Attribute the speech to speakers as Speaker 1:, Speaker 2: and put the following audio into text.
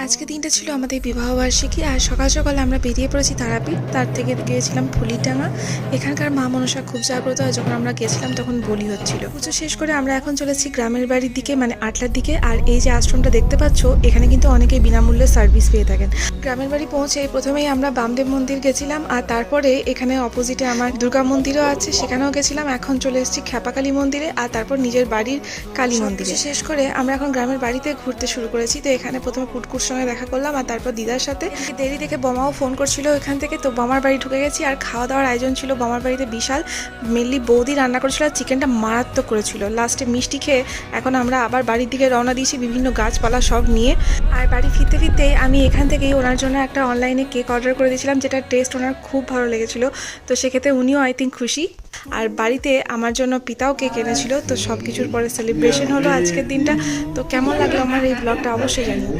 Speaker 1: আজকে দিনটা ছিল আমাদের বিবাহবার্ষিকী। আর সকাল সকাল আমরা বেরিয়ে পড়েছি তারাপীঠ। তার থেকে গিয়েছিলাম ফুলিডাঙ্গা। এখানকার মা মনসা খুব জাগ্রত হয়। যখন আমরা গেছিলাম তখন বলি হচ্ছিল। পুজো শেষ করে আমরা এখন চলেছি গ্রামের বাড়ির দিকে, মানে আটলার দিকে। আর এই যে আশ্রমটা দেখতে পাচ্ছ, এখানে কিন্তু অনেকেই বিনামূল্যে সার্ভিস পেয়ে থাকেন। গ্রামের বাড়ি পৌঁছে প্রথমেই আমরা বামদেব মন্দির গেছিলাম, আর তারপরে এখানে অপোজিটে আমার দুর্গা মন্দিরও আছে, সেখানেও গেছিলাম। এখন চলে এসেছি খ্যাপাকালী মন্দিরে, আর তারপর নিজের বাড়ির কালী মন্দিরে। শেষ করে আমরা এখন গ্রামের বাড়িতে ঘুরতে শুরু করেছি। তো এখানে প্রথমে পুটকুর সঙ্গে দেখা করলাম, আর তারপর দিদার সাথে। দেরি দেখে বমাও ফোন করছিল এখান থেকে, তো বমার বাড়ি ঢুকে গেছি। আর খাওয়া দাওয়ার আয়োজন ছিল বমার বাড়িতে বিশাল। মেনলি বৌদি রান্না করেছিল, আর চিকেনটা মারাত্মক করেছিল। লাস্টে মিষ্টি খেয়ে এখন আমরা আবার বাড়ির দিকে রওনা দিয়েছি, বিভিন্ন গাছপালা সব নিয়ে। আর বাড়ি ফিরতে ফিরতেই আমি এখান থেকেই ওনার জন্য একটা অনলাইনে কেক অর্ডার করে দিয়েছিলাম, যেটা টেস্ট ওনার খুব ভালো লেগেছিল। তো সেক্ষেত্রে উনিও আই থিঙ্ক খুশি। আর বাড়িতে আমার জন্য পিতাও কেক এনেছিল। তো সব কিছুর পরে সেলিব্রেশন হলো আজকের দিনটা। তো কেমন লাগলো আমার এই ব্লগটা অবশ্যই জানিও।